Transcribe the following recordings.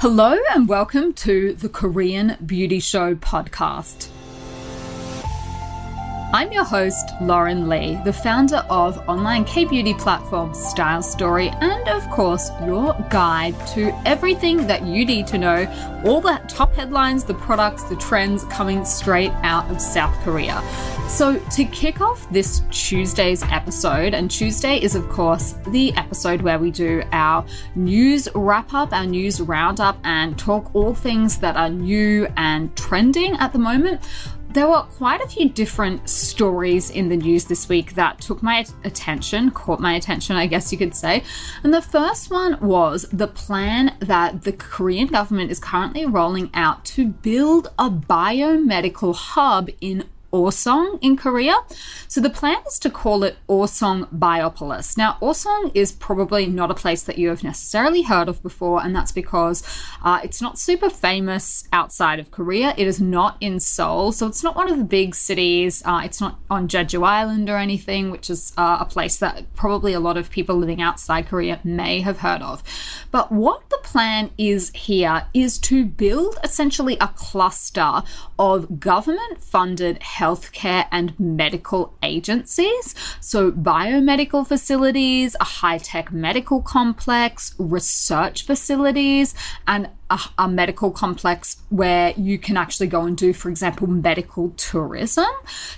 Hello and welcome to the Korean Beauty Show podcast. I'm your host, Lauren Lee, the founder of online Kbeauty platform Style Story, and of course, your guide to everything that you need to know, all the top headlines, the products, the trends coming straight out of South Korea. So to kick off this Tuesday's episode, and Tuesday is of course the episode where we do our news wrap-up, our news roundup, and talk all things that are new and trending at the moment. There were quite a few different stories in the news this week that caught my attention, I guess you could say. And the first one was the plan that the Korean government is currently rolling out to build a biomedical hub in Osong in Korea. So the plan is to call it Osong Biopolis. Now, Osong is probably not a place that you have necessarily heard of before, and that's because it's not super famous outside of Korea. It is not in Seoul, so it's not one of the big cities. It's not on Jeju Island or anything, which is a place that probably a lot of people living outside Korea may have heard of. But what the plan is here is to build essentially a cluster of government-funded healthcare and medical agencies. So biomedical facilities, a high-tech medical complex, research facilities, and a medical complex where you can actually go and do, for example, medical tourism.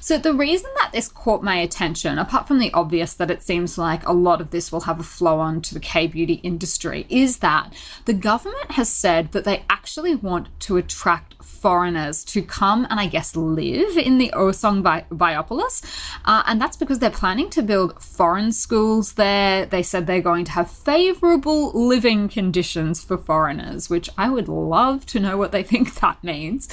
So the reason that this caught my attention, apart from the obvious that it seems like a lot of this will have a flow on to the K-beauty industry, is that the government has said that they actually want to attract foreigners to come and I guess live in the Osong Biopolis. And that's because they're planning to build foreign schools there. They said they're going to have favorable living conditions for foreigners, which I would love to know what they think that means.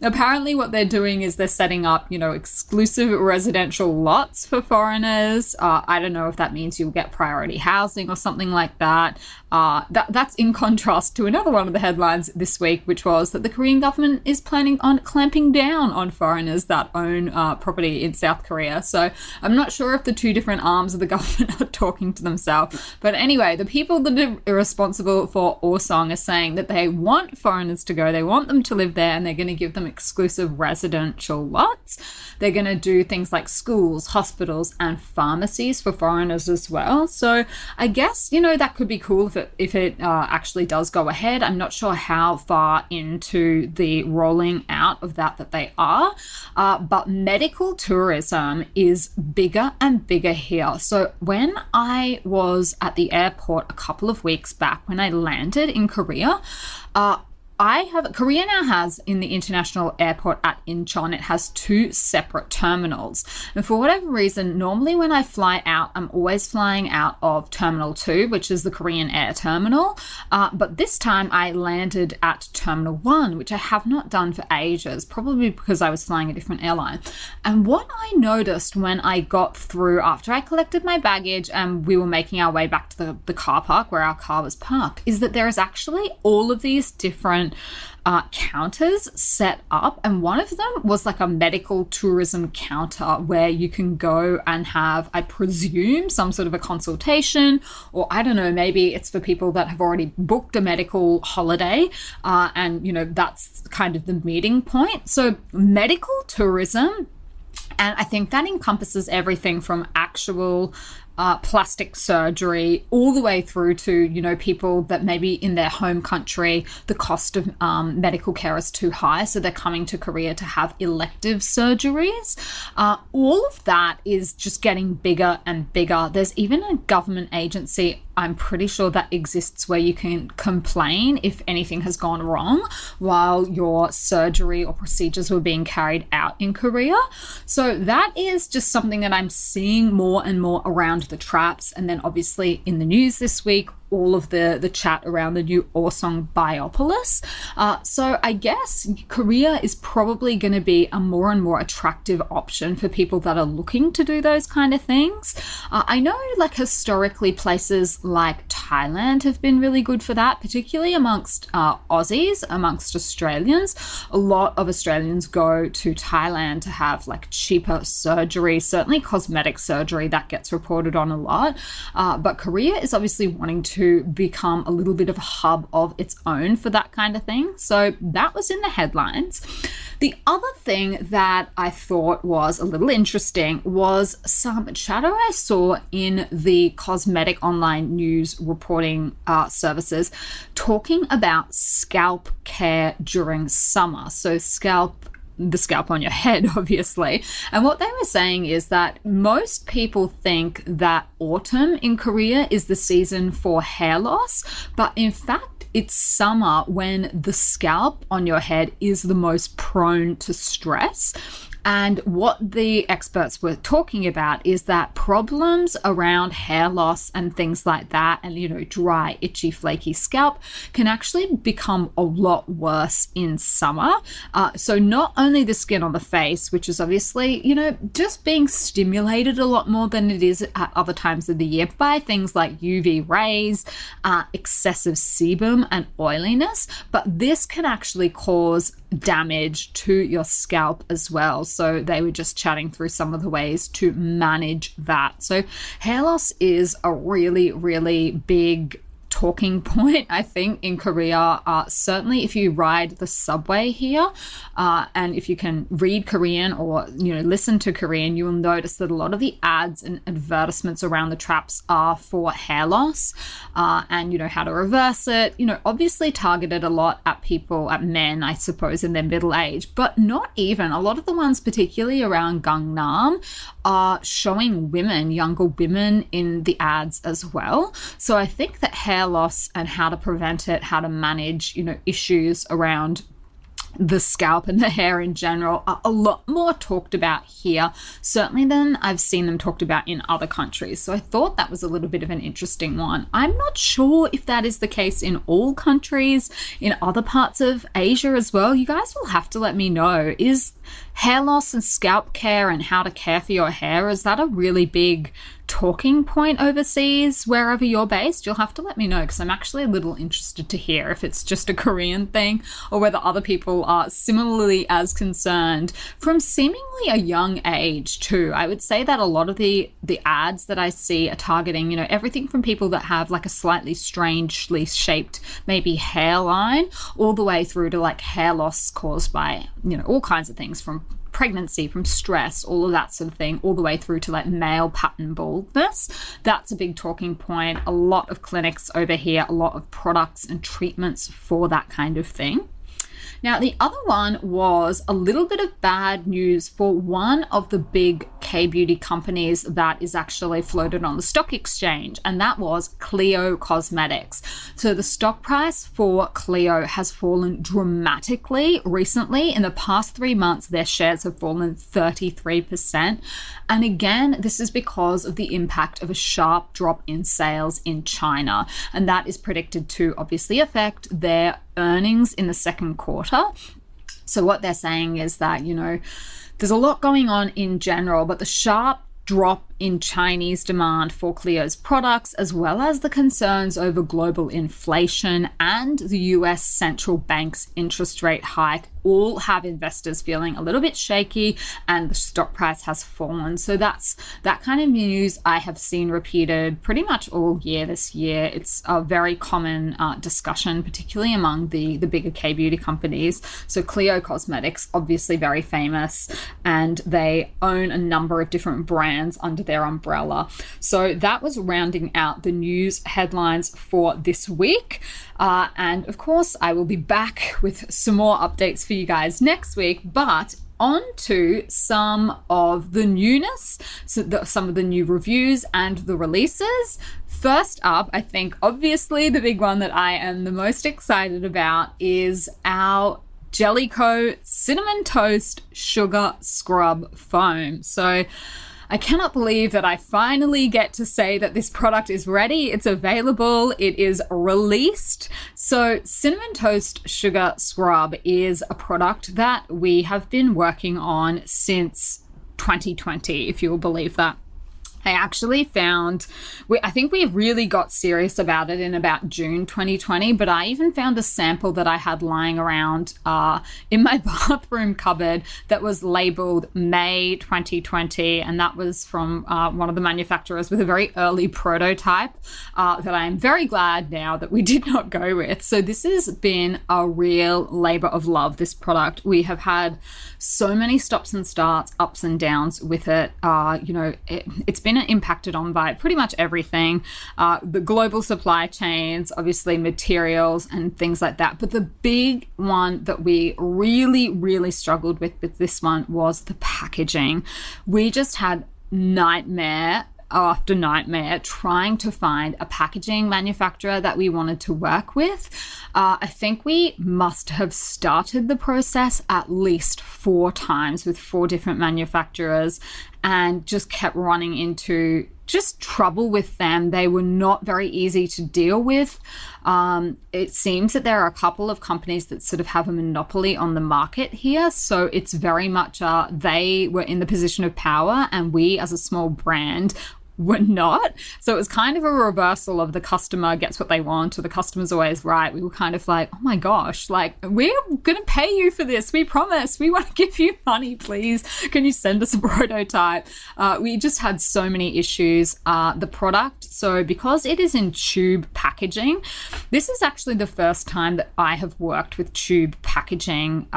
Apparently what they're doing is they're setting up, exclusive residential lots for foreigners. I don't know if that means you'll get priority housing or something like that. That's in contrast to another one of the headlines this week, which was that the Korean government is planning on clamping down on foreigners that own property in South Korea. So I'm not sure if the two different arms of the government are talking to themselves. But anyway, the people that are responsible for Osong are saying that they want foreigners to go, they want them to live there, and they're going to give them exclusive residential lots. They're going to do things like schools, hospitals, and pharmacies for foreigners as well. So I guess, that could be cool if it actually does go ahead. I'm not sure how far into the rolling out of that they are, but medical tourism is bigger and bigger here. So when I was at the airport a couple of weeks back, when I landed in Korea, Korea now has, in the international airport at Incheon, it has two separate terminals. And for whatever reason, normally when I fly out, I'm always flying out of Terminal 2, which is the Korean Air Terminal. But this time I landed at Terminal 1, which I have not done for ages, probably because I was flying a different airline. And what I noticed when I got through, after I collected my baggage and we were making our way back to the car park where our car was parked, is that there is actually all of these different counters set up, and one of them was like a medical tourism counter where you can go and have, I presume, some sort of a consultation, or I don't know, maybe it's for people that have already booked a medical holiday, and that's kind of the meeting point. So medical tourism, and I think that encompasses everything from actual plastic surgery all the way through to, people that maybe in their home country, the cost of medical care is too high. So they're coming to Korea to have elective surgeries. All of that is just getting bigger and bigger. There's even a government agency, I'm pretty sure, that exists where you can complain if anything has gone wrong while your surgery or procedures were being carried out in Korea. So that is just something that I'm seeing more and more around the traps. And then obviously in the news this week, all of the chat around the new Osong Biopolis. So I guess Korea is probably going to be a more and more attractive option for people that are looking to do those kind of things. I know historically places like Thailand have been really good for that, particularly amongst Aussies, amongst Australians. A lot of Australians go to Thailand to have cheaper surgery, certainly cosmetic surgery that gets reported on a lot. But Korea is obviously wanting to to become a little bit of a hub of its own for that kind of thing. So that was in the headlines. The other thing that I thought was a little interesting was some chatter I saw in the Cosmetic online news reporting services talking about scalp care during summer. So the scalp on your head, obviously. And what they were saying is that most people think that autumn in Korea is the season for hair loss, but in fact, it's summer when the scalp on your head is the most prone to stress. And what the experts were talking about is that problems around hair loss and things like that, and, dry, itchy, flaky scalp can actually become a lot worse in summer. So not only the skin on the face, which is obviously, just being stimulated a lot more than it is at other times of the year by things like UV rays, excessive sebum and oiliness, but this can actually cause damage to your scalp as well. So they were just chatting through some of the ways to manage that. So hair loss is a really, really big talking point, I think, in Korea. Certainly if you ride the subway here, and if you can read Korean or, listen to Korean, you will notice that a lot of the ads and advertisements around the traps are for hair loss, and, how to reverse it, obviously targeted a lot at men, I suppose, in their middle age, but not even. A lot of the ones, particularly around Gangnam, are showing younger women in the ads as well. So I think that hair loss and how to prevent it, how to manage, issues around the scalp and the hair in general are a lot more talked about here, certainly than I've seen them talked about in other countries. So I thought that was a little bit of an interesting one. I'm not sure if that is the case in all countries, in other parts of Asia as well. You guys will have to let me know. Is hair loss and scalp care and how to care for your hair, is that a really big talking point overseas, wherever you're based? You'll have to let me know, because I'm actually a little interested to hear if it's just a Korean thing or whether other people are similarly as concerned from seemingly a young age too. I would say that a lot of the ads that I see are targeting, everything from people that have like a slightly strangely shaped maybe hairline all the way through to like hair loss caused by, all kinds of things, from pregnancy, from stress, all of that sort of thing, all the way through to like male pattern baldness. That's a big talking point. A lot of clinics over here, a lot of products and treatments for that kind of thing. Now, the other one was a little bit of bad news for one of the big Kbeauty companies that is actually floated on the stock exchange, and that was Clio Cosmetics. So the stock price for Clio has fallen dramatically recently. In the past 3 months, their shares have fallen 33%. And again, this is because of the impact of a sharp drop in sales in China. And that is predicted to obviously affect their earnings in the second quarter. So what they're saying is that, there's a lot going on in general, but the sharp drop in Chinese demand for Clio's products, as well as the concerns over global inflation and the US central bank's interest rate hike, all have investors feeling a little bit shaky, and the stock price has fallen. So that's that kind of news I have seen repeated pretty much all year this year. It's a very common discussion, particularly among the bigger Kbeauty companies. So Clio Cosmetics, obviously very famous, and they own a number of different brands under their umbrella. So that was rounding out the news headlines for this week. And of course, I will be back with some more updates for you guys next week, but on to some of the newness, some of the new reviews and the releases. First up, I think obviously the big one that I am the most excited about is our Jellicoe Cinnamon Toast Sugar Scrub Foam. So I cannot believe that I finally get to say that this product is ready. It's available. It is released. So Cinnamon Toast Sugar Scrub is a product that we have been working on since 2020, if you'll believe that. I actually found, I think we really got serious about it in about June 2020, but I even found a sample that I had lying around in my bathroom cupboard that was labeled May 2020, and that was from one of the manufacturers with a very early prototype that I am very glad now that we did not go with. So this has been a real labor of love, this product. We have had so many stops and starts, ups and downs with it. It's been impacted on by pretty much everything, the global supply chains, obviously materials and things like that. But the big one that we really struggled with this one was the packaging. We just had nightmare after nightmare trying to find a packaging manufacturer that we wanted to work with. I think we must have started the process at least 4 times with 4 different manufacturers and just kept running into just trouble with them. They were not very easy to deal with. It seems that there are a couple of companies that sort of have a monopoly on the market here. So it's very much they were in the position of power and we as a small brand were not. So it was kind of a reversal of the customer gets what they want or the customer's always right. We were kind of like, oh my gosh, like, we're going to pay you for this. We promise. We want to give you money, please. Can you send us a prototype? We just had so many issues. The product, so because it is in tube packaging, this is actually the first time that I have worked with tube packaging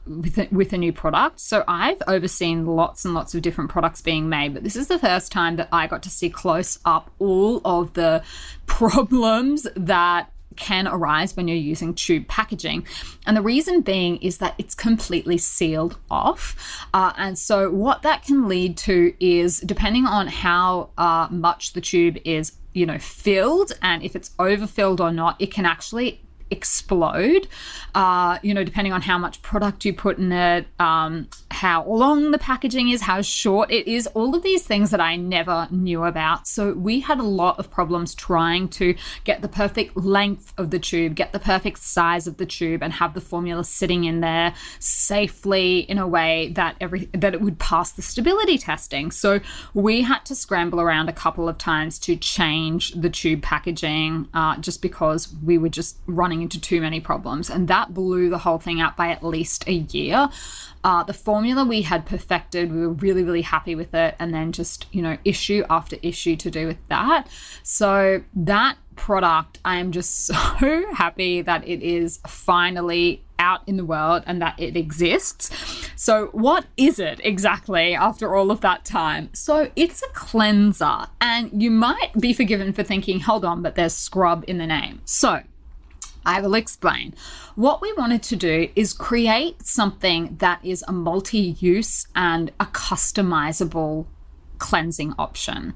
with a new product. So I've overseen lots and lots of different products being made, but this is the first time that I got to see close up all of the problems that can arise when you're using tube packaging. And the reason being is that it's completely sealed off. And so what that can lead to is, depending on how much the tube is, filled, and if it's overfilled or not, it can actually explode, depending on how much product you put in it, how long the packaging is, how short it is, all of these things that I never knew about. So we had a lot of problems trying to get the perfect length of the tube, get the perfect size of the tube, and have the formula sitting in there safely in a way that it would pass the stability testing. So we had to scramble around a couple of times to change the tube packaging, just because we were just running into too many problems, and that blew the whole thing out by at least a year. The formula we had perfected, we were really happy with it, and then just issue after issue to do with that. So that product, I am just so happy that it is finally out in the world and that it exists. So what is it exactly after all of that time? So it's a cleanser, and you might be forgiven for thinking, hold on, but there's scrub in the name. So I will explain. What we wanted to do is create something that is a multi-use and a customizable cleansing option.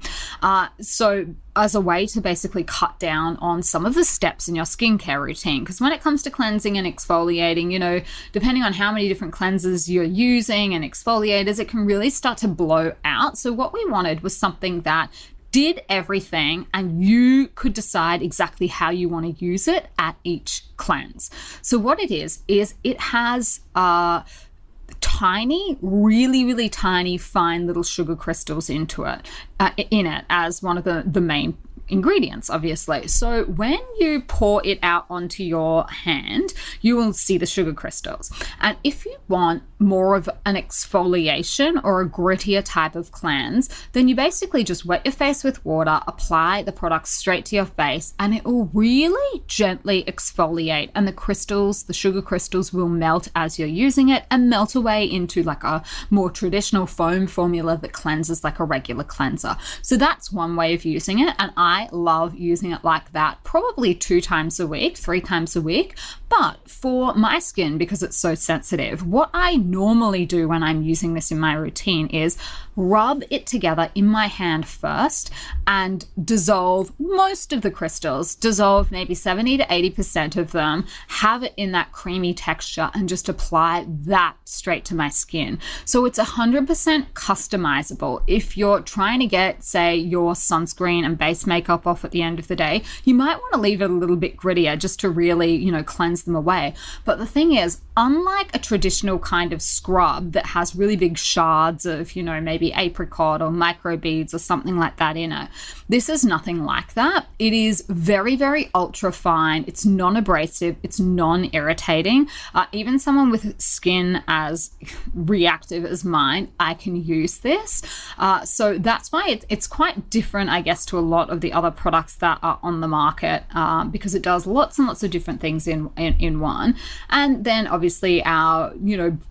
So as a way to basically cut down on some of the steps in your skincare routine. Because when it comes to cleansing and exfoliating, depending on how many different cleansers you're using and exfoliators, it can really start to blow out. So what we wanted was something that did everything and you could decide exactly how you want to use it at each cleanse. So what it is it has tiny, really tiny, fine little sugar crystals in it as one of the main ingredients, obviously. So when you pour it out onto your hand, you will see the sugar crystals. And if you want more of an exfoliation or a grittier type of cleanse, then you basically just wet your face with water, apply the product straight to your face, and it will really gently exfoliate. And the sugar crystals will melt as you're using it and melt away into like a more traditional foam formula that cleanses like a regular cleanser. So that's one way of using it. And I love using it like that, probably 2 times a week, 3 times a week. But for my skin, because it's so sensitive, what I normally do when I'm using this in my routine is rub it together in my hand first and dissolve most of the crystals, dissolve maybe 70 to 80% of them, have it in that creamy texture, and just apply that straight to my skin. So it's 100% customizable. If you're trying to get, say, your sunscreen and base makeup off at the end of the day, you might want to leave it a little bit grittier just to really, cleanse them away. But the thing is, unlike a traditional kind of scrub that has really big shards of, maybe maybe apricot or microbeads or something like that in it. This is nothing like that. It is very, very ultra fine. It's non-abrasive. It's non-irritating. Even someone with skin as reactive as mine, I can use this. So that's why it's quite different, I guess, to a lot of the other products that are on the market, because it does lots and lots of different things in one. And then obviously our,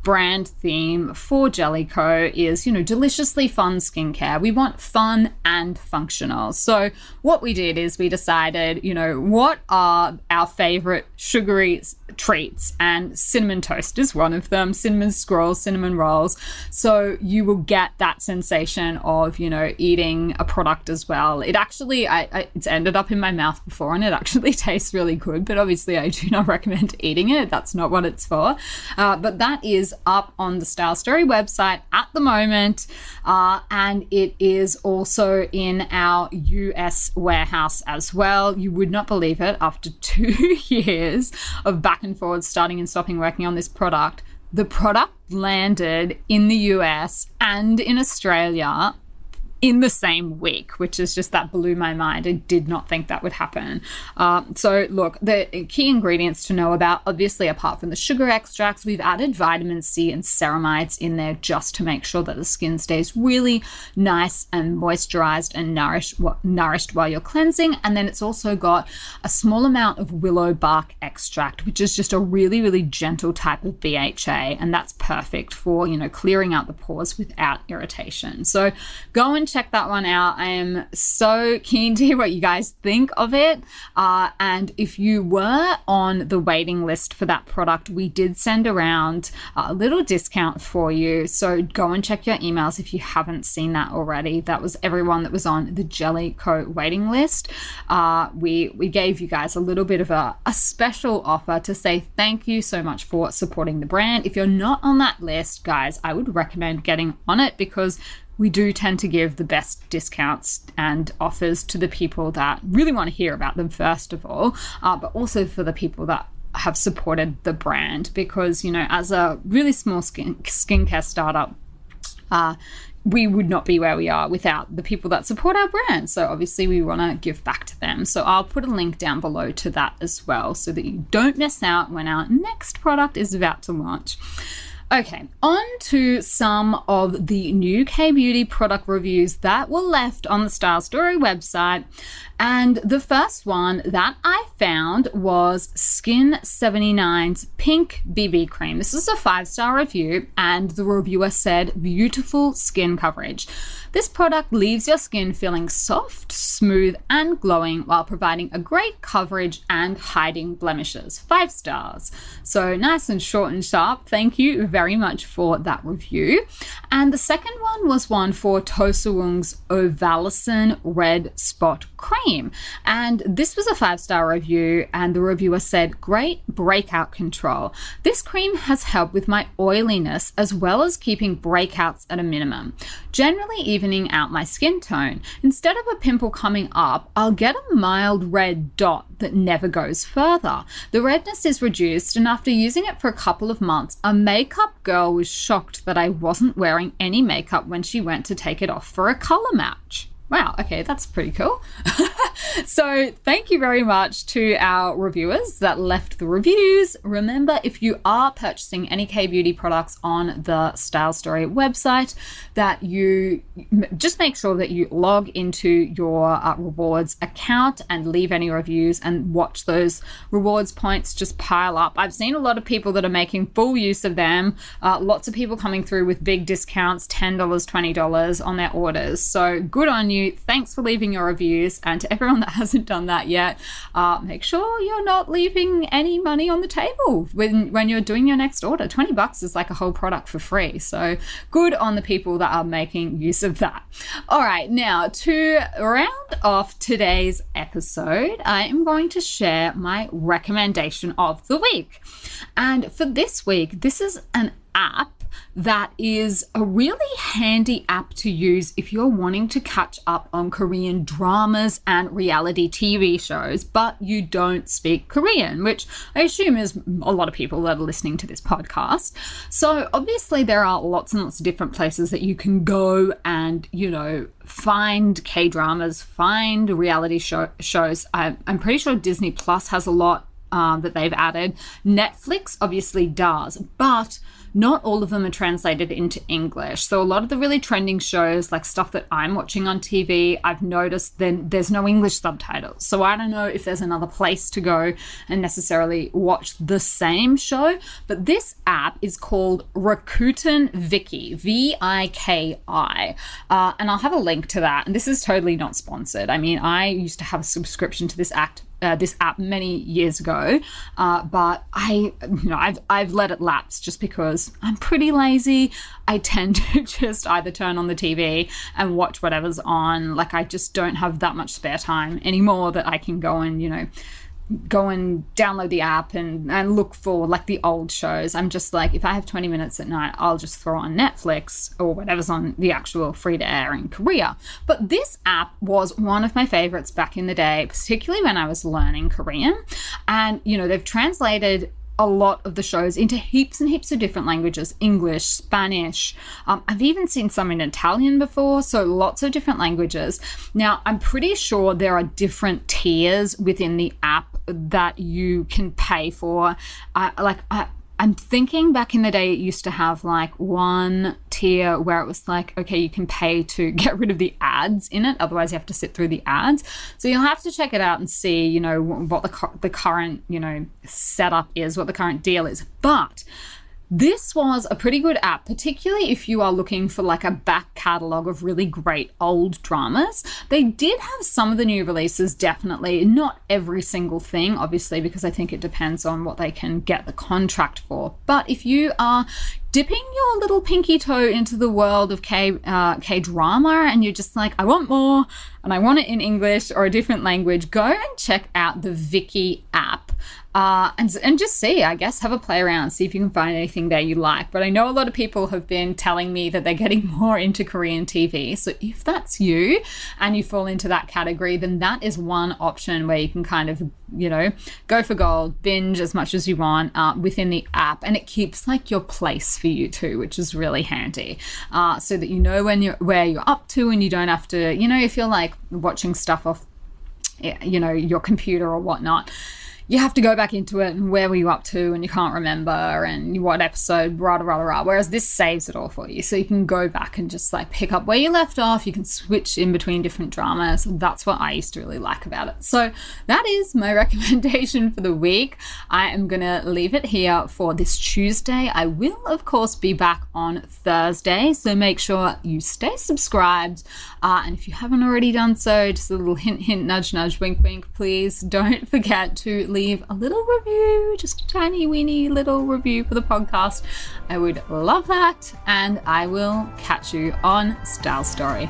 brand theme for Jellico is, deliciously fun skincare. We want fun and functional. So what we did is we decided, what are our favorite sugary treats, and cinnamon toast is one of them, cinnamon scrolls, cinnamon rolls. So you will get that sensation of, eating a product as well. It actually, it's ended up in my mouth before and it actually tastes really good, but obviously I do not recommend eating it. That's not what it's for. But that is up on the Style Story website at the moment. And it is also in our US warehouse as well. You would not believe it, after 2 years of back and forward, starting and stopping working on this product, the product landed in the US and in Australia in the same week, which is just, that blew my mind. I did not think that would happen. So look, the key ingredients to know about, obviously, apart from the sugar extracts, we've added vitamin C and ceramides in there just to make sure that the skin stays really nice and moisturized and nourished while you're cleansing. And then it's also got a small amount of willow bark extract, which is just a really, really gentle type of BHA. And that's perfect for, clearing out the pores without irritation. So go and check that one out. I am so keen to hear what you guys think of it. And if you were on the waiting list for that product, we did send around a little discount for you. So go and check your emails if you haven't seen that already. That was everyone that was on the Jellico waiting list. We gave you guys a little bit of a special offer to say thank you so much for supporting the brand. If you're not on that list, guys, I would recommend getting on it, because we do tend to give the best discounts and offers to the people that really want to hear about them, first of all, but also for the people that have supported the brand, because, as a really small skincare startup, we would not be where we are without the people that support our brand. So obviously we want to give back to them. So I'll put a link down below to that as well, so that you don't miss out when our next product is about to launch. Okay, on to some of the new Kbeauty product reviews that were left on the Style Story website. And the first one that I found was Skin 79's Pink BB Cream. This is a 5-star review, and the reviewer said, beautiful skin coverage. This product leaves your skin feeling soft, smooth, and glowing while providing a great coverage and hiding blemishes. 5 stars. So nice and short and sharp. Thank you very much for that review. And the second one was one for Tosowoong's Ovalicin Red Spot Cream. And this was a 5-star review, and the reviewer said, great breakout control. This cream has helped with my oiliness, as well as keeping breakouts at a minimum, generally evening out my skin tone. Instead of a pimple coming up, I'll get a mild red dot that never goes further. The redness is reduced, and after using it for a couple of months, a makeup girl was shocked that I wasn't wearing any makeup when she went to take it off for a color match. Wow, okay, that's pretty cool. So thank you very much to our reviewers that left the reviews. Remember, if you are purchasing any Kbeauty products on the Style Story website, that you just make sure that you log into your rewards account and leave any reviews, and watch those rewards points just pile up. I've seen a lot of people that are making full use of them. Lots of people coming through with big discounts, $10, $20 on their orders. So good on you. Thanks for leaving your reviews. And to everyone that hasn't done that yet, make sure you're not leaving any money on the table when you're doing your next order. $20 is like a whole product for free. So good on the people that are making use of that. All right, now to round off today's episode, I am going to share my recommendation of the week. And for this week, this is an app that is a really handy app to use if you're wanting to catch up on Korean dramas and reality TV shows, but you don't speak Korean, which I assume is a lot of people that are listening to this podcast. So obviously there are lots and lots of different places that you can go and, find K-dramas, find reality shows. I'm pretty sure Disney Plus has a lot that they've added. Netflix obviously does, but not all of them are translated into English. So a lot of the really trending shows, like stuff that I'm watching on TV, I've noticed then there's no English subtitles. So I don't know if there's another place to go and necessarily watch the same show. But this app is called Rakuten Viki, Viki. And I'll have a link to that. And this is totally not sponsored. I mean, I used to have a subscription to this app many years ago, but I've let it lapse just because I'm pretty lazy. I tend to just either turn on the TV and watch whatever's on. Like, I just don't have that much spare time anymore that I can go and download the app and look for like the old shows. I'm just like, if I have 20 minutes at night, I'll just throw on Netflix or whatever's on the actual free to air in Korea. But this app was one of my favorites back in the day, particularly when I was learning Korean. And, they've translated a lot of the shows into heaps and heaps of different languages: English, Spanish. I've even seen some in Italian before, so lots of different languages. Now, I'm pretty sure there are different tiers within the app that you can pay for. I'm thinking back in the day, it used to have like one tier where it was like, okay, you can pay to get rid of the ads in it. Otherwise you have to sit through the ads. So you'll have to check it out and see, what the current, setup is, what the current deal is. But this was a pretty good app, particularly if you are looking for like a back catalogue of really great old dramas. They did have some of the new releases, definitely. Not every single thing, obviously, because I think it depends on what they can get the contract for. But if you are dipping your little pinky toe into the world of K-drama and you're just like, I want more and I want it in English or a different language, go and check out the Viki app. And just see, I guess, have a play around, see if you can find anything there you like. But I know a lot of people have been telling me that they're getting more into Korean TV. So if that's you and you fall into that category, then that is one option where you can kind of, go for gold, binge as much as you want within the app. And it keeps like your place for you too, which is really handy. So that you know where you're up to and you don't have to, if you're like watching stuff off, your computer or whatnot, you have to go back into it and where were you up to and you can't remember and what episode, rah, rah, rah. Whereas this saves it all for you. So you can go back and just like pick up where you left off. You can switch in between different dramas. That's what I used to really like about it. So that is my recommendation for the week. I am going to leave it here for this Tuesday. I will, of course, be back on Thursday. So make sure you stay subscribed. And if you haven't already done so, just a little hint, hint, nudge, nudge, wink, wink, please don't forget to leave a little review, just a tiny weeny little review for the podcast. I would love that, and I will catch you on Style Story.